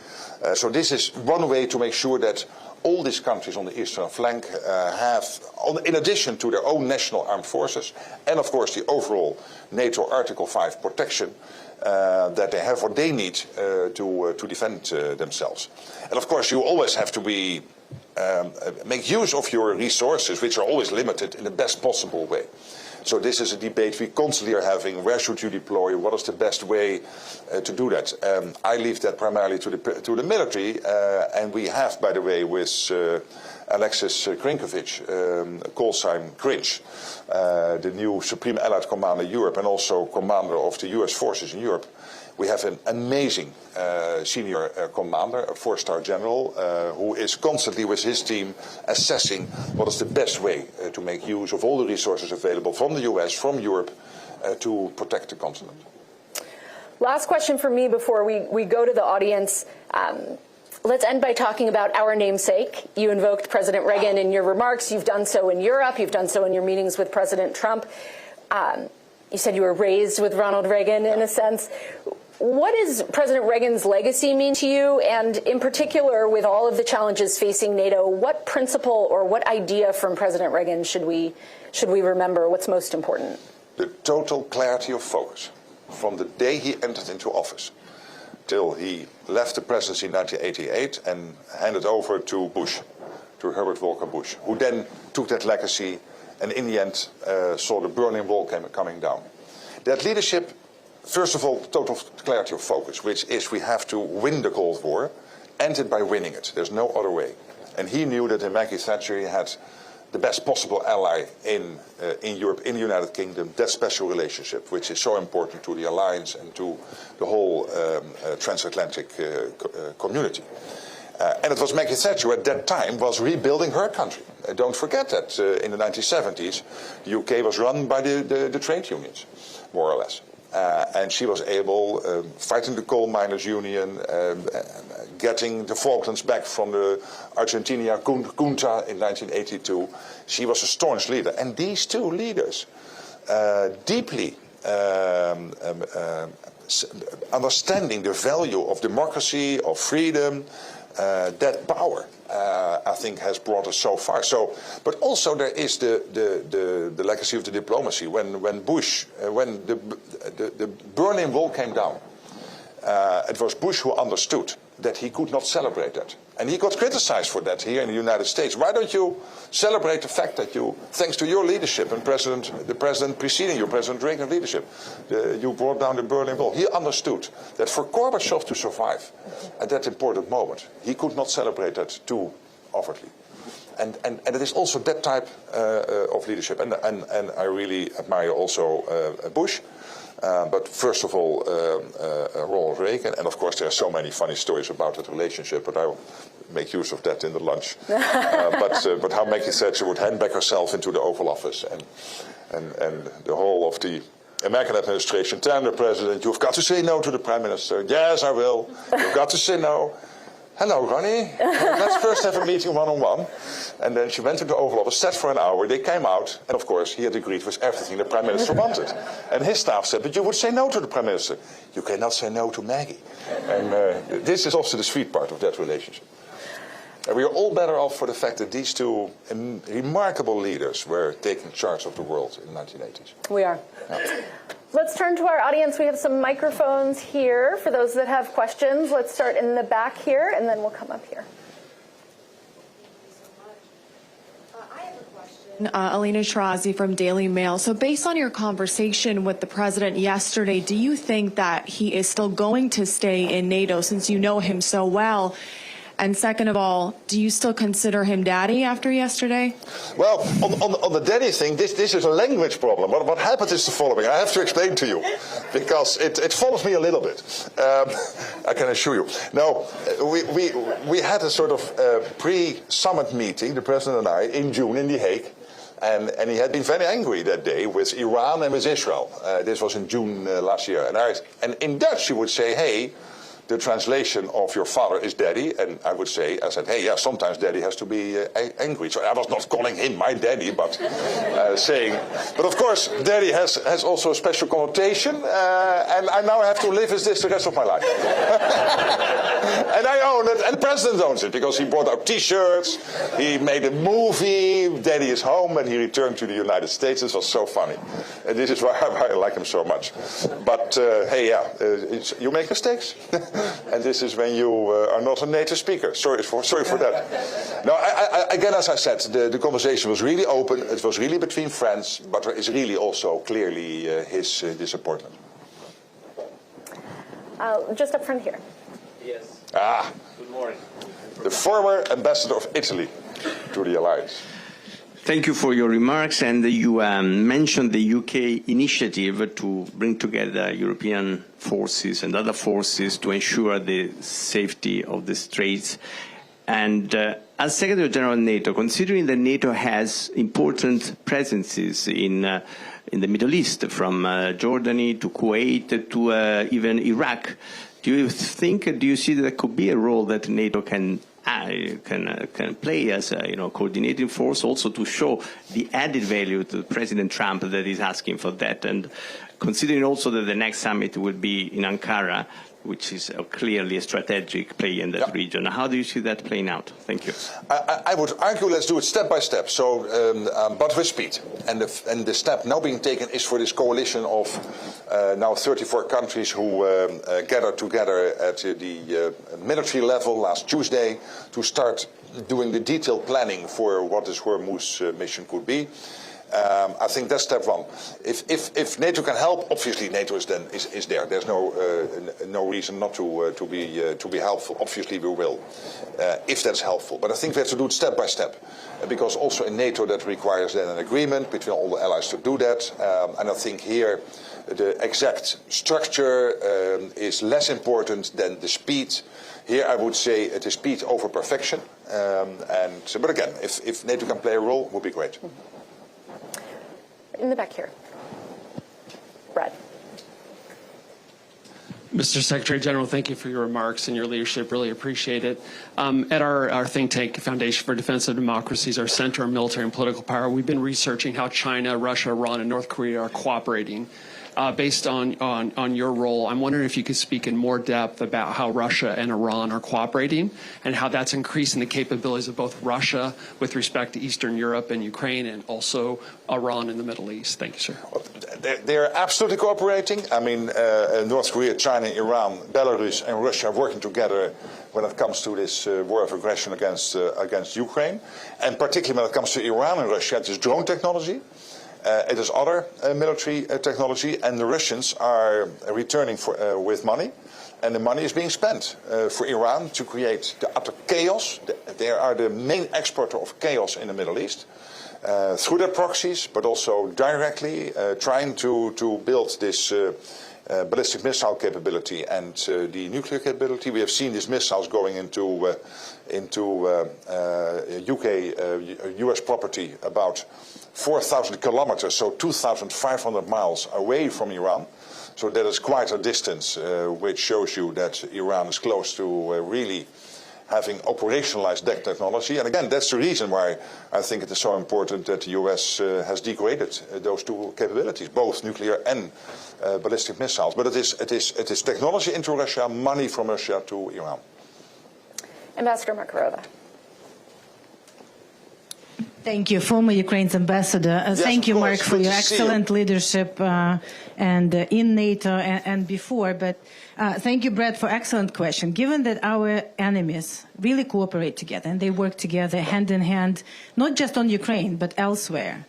[SPEAKER 2] So this is one way to make sure that all these countries on the eastern flank have, in addition to their own national armed forces, and of course the overall NATO Article 5 protection, that they have what they need to defend themselves. And of course you always have to make use of your resources, which are always limited, in the best possible way. So this is a debate we constantly are having. Where should you deploy? What is the best way to do that? I leave that primarily to the military, and we have, by the way, with Alexis Krinkovich, Colsheim Crinch, the new Supreme Allied Commander Europe and also commander of the US forces in Europe. We have an amazing senior commander, a four-star general, who is constantly with his team assessing what is the best way to make use of all the resources available from the US, from Europe, to protect the continent.
[SPEAKER 4] Last question for me before we go to the audience. Let's end by talking about our namesake. You invoked President Reagan in your remarks. You've done so in Europe. You've done so in your meetings with President Trump. You said you were raised with Ronald Reagan, in a sense. What does President Reagan's legacy mean to you? And in particular, with all of the challenges facing NATO, what principle or what idea from President Reagan should we remember? What's most important?
[SPEAKER 2] The total clarity of focus from the day he entered into office till he left the presidency in 1988 and handed over to Bush, to Herbert Walker Bush, who then took that legacy and in the end saw the Berlin Wall coming down. That leadership, first of all, total clarity of focus, which is we have to win the Cold War, end it by winning it. There's no other way. And he knew that in Maggie Thatcher he had the best possible ally in Europe, in the United Kingdom, that special relationship, which is so important to the alliance and to the whole transatlantic community. And it was Maggie Thatcher who at that time was rebuilding her country. Don't forget that in the 1970s, the UK was run by the trade unions, more or less. And she was able, fighting the coal miners' union, getting the Falklands back from the Argentina junta in 1982. She was a staunch leader. And these two leaders, deeply understanding the value of democracy, of freedom, that power, I think, has brought us so far. So, but also there is the legacy of the diplomacy. When Bush, when the Berlin Wall came down, it was Bush who understood that he could not celebrate that. And he got criticized for that here in the United States. Why don't you celebrate the fact that you, thanks to your leadership and the president preceding you, President Reagan's leadership, you brought down the Berlin Wall. He understood that for Gorbachev to survive at that important moment, he could not celebrate that too overtly. And it is also that type of leadership. And I really admire also Bush. But first of all, Ronald Reagan, and of course there are so many funny stories about that relationship, but I will make use of that in the lunch. But how Maggie Thatcher would hand back herself into the Oval Office, and the whole of the American administration telling the president, you've got to say no to the Prime Minister. Yes, I will. You've got to say no. Hello, Ronnie. Let's first have a meeting one-on-one. And then she went to the Oval Office, sat for an hour. They came out, and of course, he had agreed with everything the Prime Minister wanted. And his staff said, but you would say no to the Prime Minister. You cannot say no to Maggie. And this is also the sweet part of that relationship. And we are all better off for the fact that these two remarkable leaders were taking charge of the world in the 1980s.
[SPEAKER 4] We are. Yeah. Let's turn to our audience. We have some microphones here for those that have questions. Let's start in the back here, and then we'll come up here.
[SPEAKER 5] I have a question. Alina Shirazi from Daily Mail. So based on your conversation with the president yesterday, do you think that he is still going to stay in NATO since you know him so well? And second of all, do you still consider him daddy after yesterday? Well,
[SPEAKER 2] on the daddy thing, this is a language problem. What happened is the following. I have to explain to you, because it follows me a little bit. I can assure you. No, we had a sort of pre-summit meeting, the president and I, in June in The Hague. And he had been very angry that day with Iran and with Israel. This was in June last year. And in Dutch, you would say, hey, the translation of your father is daddy, and I would say, I said, hey, yeah, sometimes daddy has to be angry. So I was not calling him my daddy, but saying, but of course, daddy has also a special connotation, and I now have to live with this the rest of my life. And I own it, and the president owns it, because he brought out T-shirts, he made a movie, Daddy is Home, and he returned to the United States. This was so funny. And this is why I like him so much. But, hey, yeah, you make mistakes. And this is when you are not a native speaker. Sorry for that. No, again, as I said, the conversation was really open. It was really between friends, but there is really also clearly his disappointment.
[SPEAKER 4] Just up front here.
[SPEAKER 6] Yes.
[SPEAKER 2] Good morning. The former ambassador of Italy to the alliance.
[SPEAKER 6] Thank you for your remarks, and you mentioned the UK initiative to bring together European forces and other forces to ensure the safety of the Straits. And as Secretary-General of NATO, considering that NATO has important presences in the Middle East, from Jordan to Kuwait to even Iraq, Do you see that there could be a role that NATO can play as a coordinating force, also to show the added value to President Trump that is asking for that, and considering also that the next summit will be in Ankara, which is clearly a strategic play in that region. How do you see that playing out? Thank you.
[SPEAKER 2] I would argue let's do it step by step, but with speed. And the step now being taken is for this coalition of now 34 countries who gathered together at the military level last Tuesday to start doing the detailed planning for what this Hormuz mission could be. I think that's step one. If NATO can help, obviously NATO is there. There's no reason not to be helpful. Obviously we will, if that's helpful. But I think we have to do it step by step, because also in NATO that requires then an agreement between all the allies to do that. And I think here the exact structure is less important than the speed. Here I would say it is speed over perfection. But again, if NATO can play a role, it would be great.
[SPEAKER 4] In the back here. Brad.
[SPEAKER 7] Mr. Secretary-General, thank you for your remarks and your leadership. Really appreciate it. At our think tank, Foundation for Defense of Democracies, our Center on Military and Political Power, we've been researching how China, Russia, Iran, and North Korea are cooperating. Based on your role, I'm wondering if you could speak in more depth about how Russia and Iran are cooperating and how that's increasing the capabilities of both Russia with respect to Eastern Europe and Ukraine, and also Iran in the Middle East. Thank you, sir.
[SPEAKER 2] They're absolutely cooperating. I mean, North Korea, China, Iran, Belarus, and Russia are working together when it comes to this war of aggression against Ukraine, and particularly when it comes to Iran and Russia, it is drone technology. It is other military technology, and the Russians are returning with money, and the money is being spent for Iran to create the utter chaos. They are the main exporter of chaos in the Middle East, through their proxies, but also directly trying to build this ballistic missile capability and the nuclear capability. We have seen these missiles going into US property about 4,000 kilometers, so 2,500 miles away from Iran. So that is quite a distance, which shows you that Iran is close to really having operationalized that technology. And again, that's the reason why I think it is so important that the US has degraded those two capabilities, both nuclear and ballistic missiles. But it is technology into Russia, money from Russia to Iran.
[SPEAKER 4] Ambassador Mark Rutte.
[SPEAKER 8] Thank you, former Ukraine's ambassador. Thank you, Mark, for your excellent leadership and in NATO and before. But thank you, Brad, for excellent question. Given that our enemies really cooperate together and they work together hand in hand, not just on Ukraine, but elsewhere,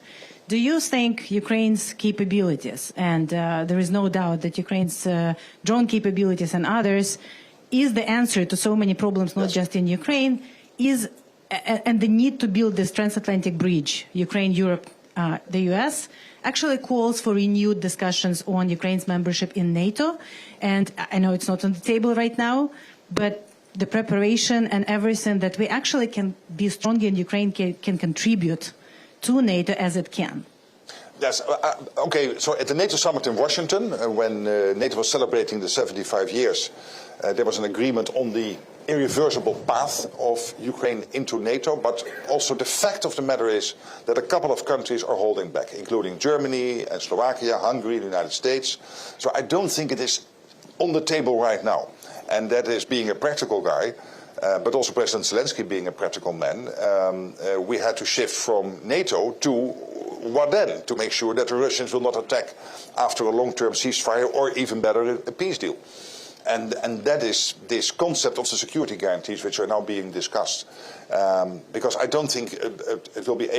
[SPEAKER 8] do you think Ukraine's capabilities, and there is no doubt that Ukraine's drone capabilities and others, is the answer to so many problems, not just in Ukraine, and the need to build this transatlantic bridge, Ukraine, Europe, the US, actually calls for renewed discussions on Ukraine's membership in NATO. And I know it's not on the table right now, but the preparation and everything that we actually can be stronger in Ukraine can contribute to NATO as it can.
[SPEAKER 2] Yes, okay, so at the NATO summit in Washington, when NATO was celebrating the 75 years, there was an agreement on the irreversible path of Ukraine into NATO, but also the fact of the matter is that a couple of countries are holding back, including Germany and Slovakia, Hungary, the United States. So I don't think it is on the table right now. And that is, being a practical guy, but also President Zelensky being a practical man, we had to shift from NATO to what then? To make sure that the Russians will not attack after a long-term ceasefire, or even better, a peace deal. And that is this concept of the security guarantees which are now being discussed. Because I don't think it will be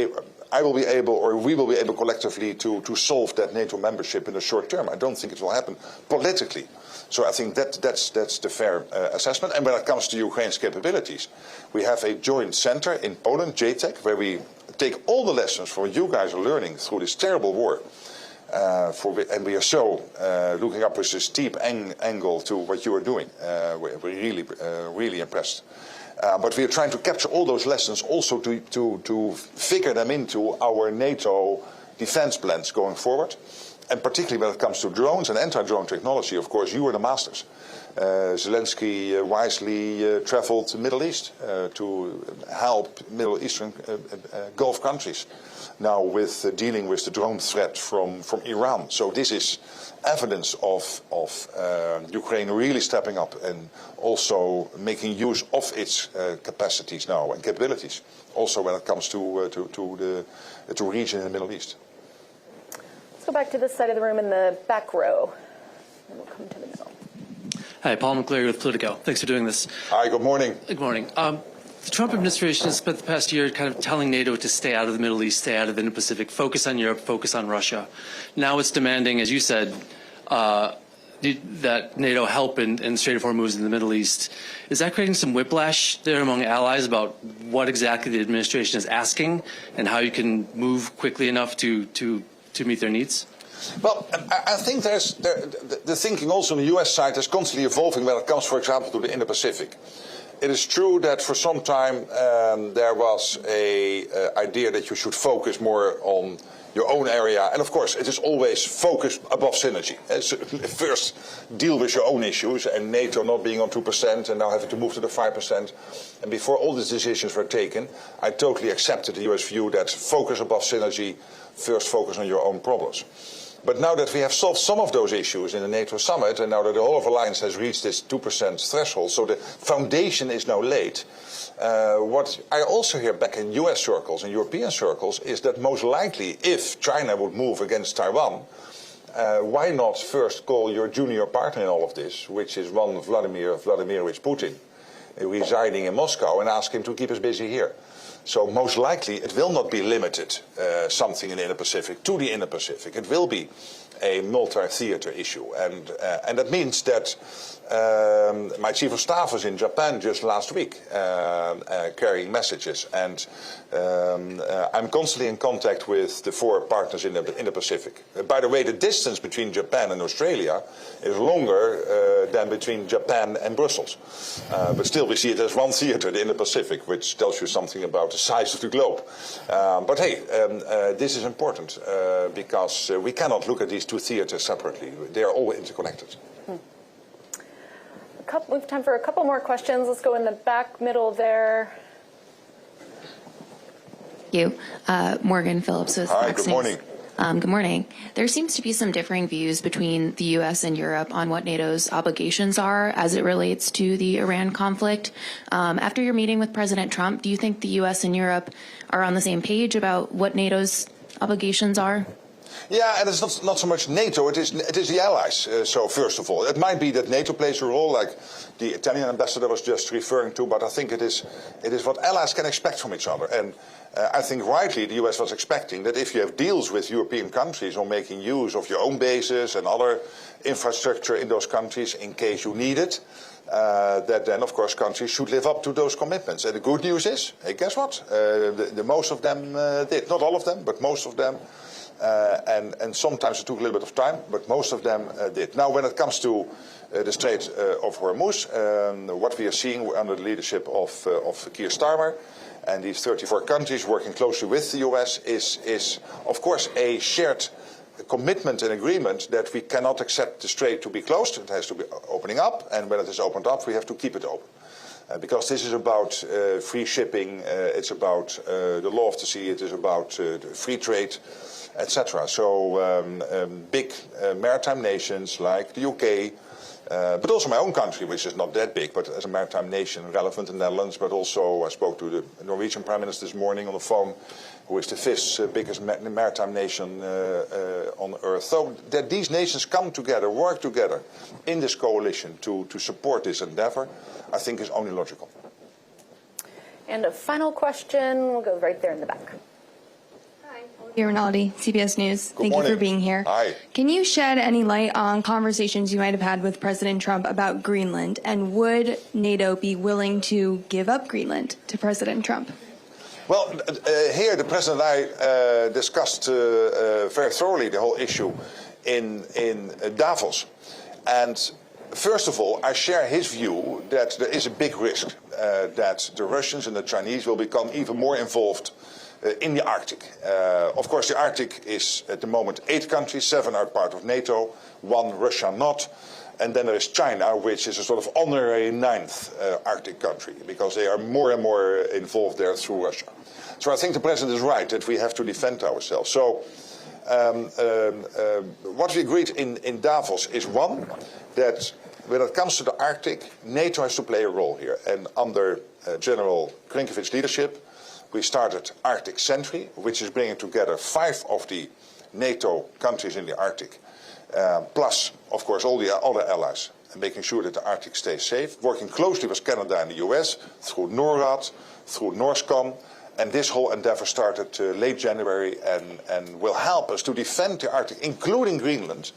[SPEAKER 2] I will be able, or we will be able collectively to solve that NATO membership in the short term. I don't think it will happen politically. So I think that's the fair assessment. And when it comes to Ukraine's capabilities, we have a joint center in Poland, JTEC, where we take all the lessons from what you guys are learning through this terrible war. And we are so looking up with a steep angle to what you are doing. We're really impressed. But we are trying to capture all those lessons also to figure them into our NATO defense plans going forward. And particularly when it comes to drones and anti-drone technology, of course, you are the masters. Zelensky wisely traveled to the Middle East to help Middle Eastern Gulf countries now with dealing with the drone threat from Iran. So this is evidence of Ukraine really stepping up and also making use of its capacities now and capabilities, also when it comes to the region in the Middle East.
[SPEAKER 4] Let's go back to this side of the room in the back row, and we'll come to the middle.
[SPEAKER 9] Hi, Paul McCleary with Politico. Thanks for doing this.
[SPEAKER 2] Hi, good morning.
[SPEAKER 9] Good morning. The Trump administration has spent the past year kind of telling NATO to stay out of the Middle East, stay out of the Indo-Pacific, focus on Europe, focus on Russia. Now it's demanding, as you said, that NATO help in Strait of Hormuz in the Middle East. Is that creating some whiplash there among allies about what exactly the administration is asking and how you can move quickly enough to meet their needs?
[SPEAKER 2] Well, I think the thinking also on the US side is constantly evolving when it comes, for example, to the Indo-Pacific. It is true that for some time there was an idea that you should focus more on your own area. And of course, it is always focus above synergy. So first, deal with your own issues, and NATO not being on 2% and now having to move to the 5%. And before all these decisions were taken, I totally accepted the US view that focus above synergy, first focus on your own problems. But now that we have solved some of those issues in the NATO summit, and now that the whole of alliance has reached this 2% threshold, so the foundation is now laid, what I also hear back in US circles and European circles is that most likely, if China would move against Taiwan, why not first call your junior partner in all of this, which is one Vladimir Vladimirovich Putin, residing in Moscow, and ask him to keep us busy here. So most likely it will not be limited, something in the Indo-Pacific, to the Indo-Pacific. It will be a multi-theater issue. And that means that my chief of staff was in Japan just last week carrying messages. And I'm constantly in contact with the 4 partners in the Pacific. By the way, the distance between Japan and Australia is longer than between Japan and Brussels. But still, we see it as one theater in the Pacific, which tells you something about the size of the globe. But hey, this is important because we cannot look at these 2 theaters separately. They are all interconnected.
[SPEAKER 4] We have time for a couple more questions. Let's go in the back middle there.
[SPEAKER 10] Thank you. Morgan Phillips with
[SPEAKER 2] Hi,
[SPEAKER 10] Fox
[SPEAKER 2] good
[SPEAKER 10] News.
[SPEAKER 2] morning.
[SPEAKER 10] Good morning. There seems to be some differing views between the U.S. and Europe on what NATO's obligations are as it relates to the Iran conflict. After your meeting with President Trump, do you think the U.S. and Europe are on the same page about what NATO's obligations are?
[SPEAKER 2] Yeah, and it's not so much NATO, it is the allies. So first of all, it might be that NATO plays a role, like the Italian ambassador was just referring to, but I think it is what allies can expect from each other. And I think rightly the US was expecting that if you have deals with European countries on making use of your own bases and other infrastructure in those countries in case you need it, that then, of course, countries should live up to those commitments. And the good news is, hey, guess what? The most of them did. Not all of them, but most of them. And sometimes it took a little bit of time, but most of them did. Now, when it comes to the Strait of Hormuz, what we are seeing under the leadership of Keir Starmer and these 34 countries working closely with the US is of course, a shared commitment and agreement that we cannot accept the strait to be closed. It has to be opening up, and when it is opened up, we have to keep it open. Because this is about free shipping, it's about the law of the sea, it is about free trade, etc. So big maritime nations like the UK, but also my own country, which is not that big, but as a maritime nation relevant in the Netherlands, but also I spoke to the Norwegian Prime Minister this morning on the phone, who is the 5th biggest maritime nation on earth. So that these nations come together, work together in this coalition to support this endeavor, I think is only logical.
[SPEAKER 4] And a final question, we'll go right there in the back.
[SPEAKER 11] Rinaldi, CBS News. Thank you for being here.
[SPEAKER 2] Hi.
[SPEAKER 11] Can you shed any light on conversations you might have had with President Trump about Greenland? And would NATO be willing to give up Greenland to President Trump?
[SPEAKER 2] Well, here the President and I discussed very thoroughly the whole issue in Davos. And first of all, I share his view that there is a big risk that the Russians and the Chinese will become even more involved in the Arctic. Of course, the Arctic is at the moment 8 countries, 7 are part of NATO, 1 Russia not. And then there is China, which is a sort of honorary 9th Arctic country, because they are more and more involved there through Russia. So I think the President is right that we have to defend ourselves. So what we agreed in Davos is, one, that when it comes to the Arctic, NATO has to play a role here. And under General Klinkovich's leadership, we started Arctic Sentry, which is bringing together 5 of the NATO countries in the Arctic, plus, of course, all the other allies, and making sure that the Arctic stays safe, working closely with Canada and the US through NORAD, through NORSCOM, and this whole endeavor started late January and will help us to defend the Arctic, including Greenland,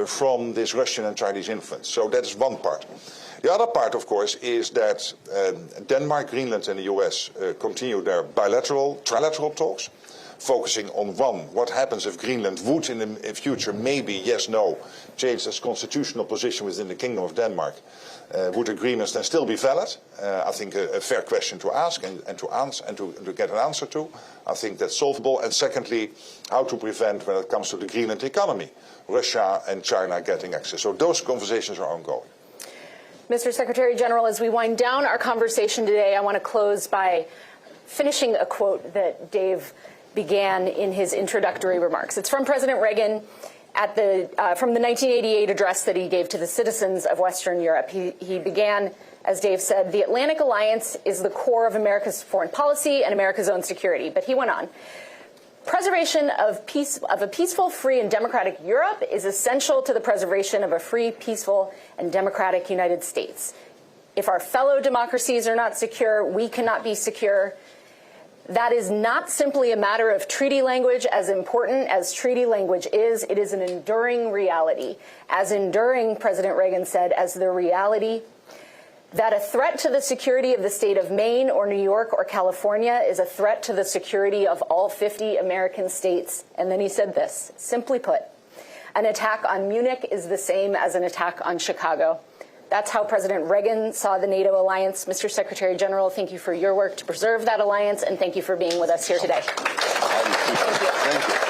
[SPEAKER 2] from this Russian and Chinese influence. So that is one part. The other part, of course, is that Denmark, Greenland and the US continue their bilateral, trilateral talks, focusing on, one, what happens if Greenland would in the future, maybe, yes, no, change its constitutional position within the Kingdom of Denmark. Would agreements then still be valid? I think a fair question to ask and to answer and to get an answer to. I think that's solvable. And secondly, how to prevent, when it comes to the Greenland economy, Russia and China getting access. So those conversations are ongoing.
[SPEAKER 4] Mr. Secretary General, as we wind down our conversation today, I want to close by finishing a quote that Dave began in his introductory remarks. It's from President Reagan from the 1988 address that he gave to the citizens of Western Europe. He began, as Dave said, the Atlantic Alliance is the core of America's foreign policy and America's own security. But he went on, preservation of a peaceful, free, and democratic Europe is essential to the preservation of a free, peaceful, and democratic United States. If our fellow democracies are not secure, we cannot be secure. That is not simply a matter of treaty language. As important as treaty language is, it is an enduring reality. As enduring, President Reagan said, as the reality that a threat to the security of the state of Maine or New York or California is a threat to the security of all 50 American states. And then he said this, simply put, an attack on Munich is the same as an attack on Chicago. That's how President Reagan saw the NATO alliance. Mr. Secretary General, thank you for your work to preserve that alliance, and thank you for being with us here today.
[SPEAKER 2] Thank you.